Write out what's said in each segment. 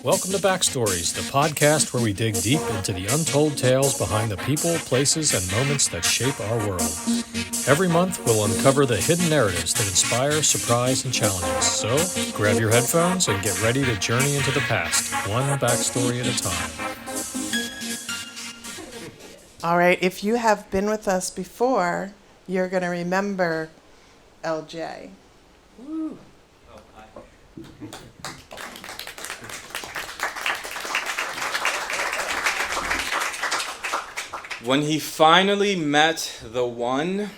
Welcome to Backstories, the podcast where we dig deep into the untold tales behind the people, places, and moments that shape our world. Every month, we'll uncover the hidden narratives that inspire, surprise, and challenge us. So, grab your headphones and get ready to journey into the past, one backstory at a time. All right, if you have been with us before, you're going to remember LJ. Woo. When he finally met the one,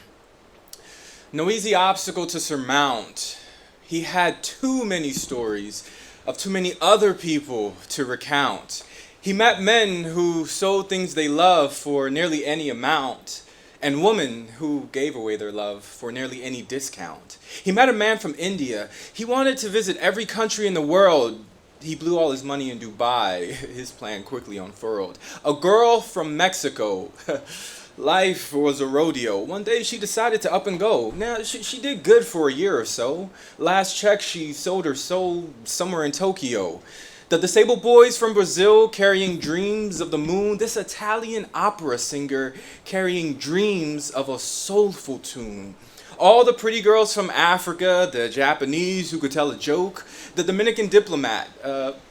no easy obstacle to surmount. He had too many stories of too many other people to recount. He met men who sold things they loved for nearly any amount, and women who gave away their love for nearly any discount. He met a man from India. He wanted to visit every country in the world. He blew all his money in Dubai. His plan quickly unfurled. A girl from Mexico. Life was a rodeo. One day she decided to up and go. Now, she did good for a year or so. Last check, she sold her soul somewhere in Tokyo. The disabled boys from Brazil carrying dreams of the moon. This Italian opera singer carrying dreams of a soulful tune. All the pretty girls from Africa, the Japanese who could tell a joke, the Dominican diplomat,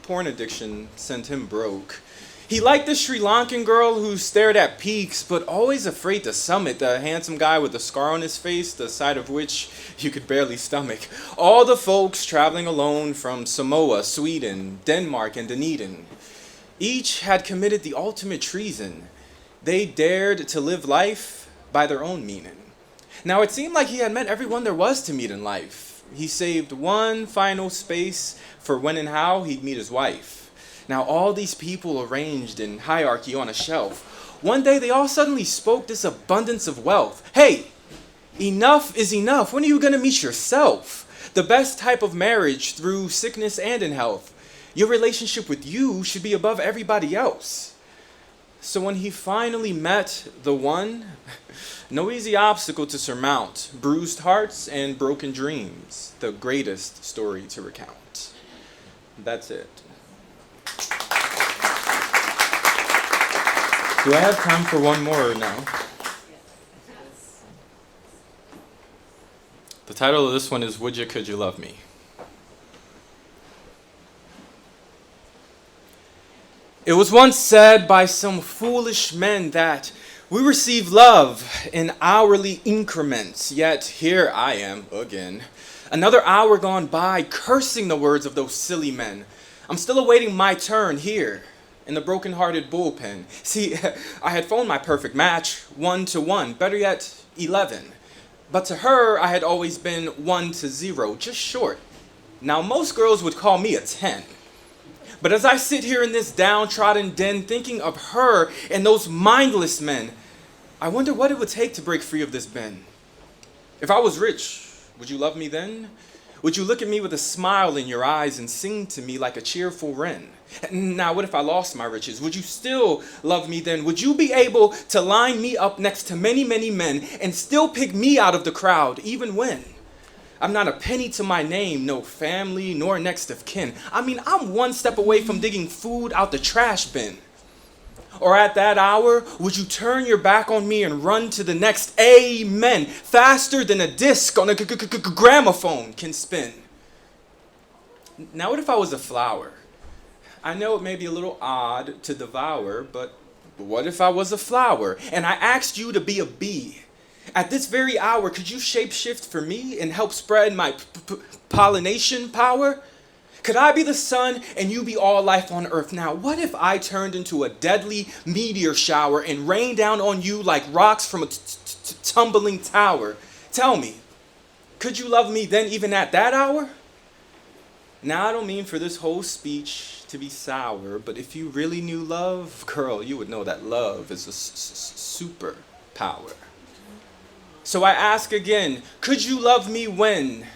porn addiction sent him broke. He liked the Sri Lankan girl who stared at peaks, but always afraid to summit, the handsome guy with a scar on his face, the sight of which you could barely stomach. All the folks traveling alone from Samoa, Sweden, Denmark, and Dunedin. Each had committed the ultimate treason. They dared to live life by their own meaning. Now, it seemed like he had met everyone there was to meet in life. He saved one final space for when and how he'd meet his wife. Now, all these people arranged in hierarchy on a shelf. One day, they all suddenly spoke this abundance of wealth. Hey, enough is enough. When are you going to meet yourself? The best type of marriage through sickness and in health. Your relationship with you should be above everybody else. So when he finally met the one, no easy obstacle to surmount, bruised hearts and broken dreams, the greatest story to recount. That's it. Do I have time for one more now? The title of this one is Wouldja, Could You Love Me? It was once said by some foolish men that we receive love in hourly increments, yet here I am again. Another hour gone by, cursing the words of those silly men. I'm still awaiting my turn here in the broken-hearted bullpen. See, I had phoned my perfect match, 1-1, better yet, 11. But to her, I had always been 1-0, just short. Now, most girls would call me a 10. But as I sit here in this downtrodden den thinking of her and those mindless men, I wonder what it would take to break free of this bin. If I was rich, would you love me then? Would you look at me with a smile in your eyes and sing to me like a cheerful wren? Now, what if I lost my riches? Would you still love me then? Would you be able to line me up next to many, many men and still pick me out of the crowd, even when I'm not a penny to my name, no family, nor next of kin? I mean, I'm one step away from digging food out the trash bin. Or at that hour, would you turn your back on me and run to the next amen, faster than a disc on a gramophone can spin? Now, what if I was a flower? I know it may be a little odd to devour, but what if I was a flower and I asked you to be a bee? At this very hour, could you shapeshift for me and help spread my pollination power? Could I be the sun and you be all life on earth? Now, what if I turned into a deadly meteor shower and rained down on you like rocks from a tumbling tower? Tell me, could you love me then even at that hour? Now, I don't mean for this whole speech to be sour, but if you really knew love, girl, you would know that love is a superpower. So I ask again, could you love me when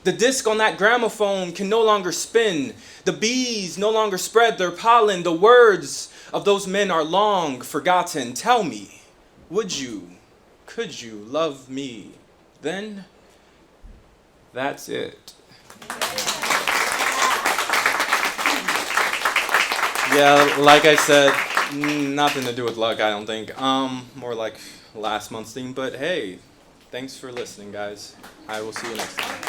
the disc on that gramophone can no longer spin, the bees no longer spread their pollen, the words of those men are long forgotten? Tell me, would you, could you love me then? That's it. Yeah, like I said, nothing to do with luck, I don't think. More like last month's theme. But hey, thanks for listening, guys. I will see you next time.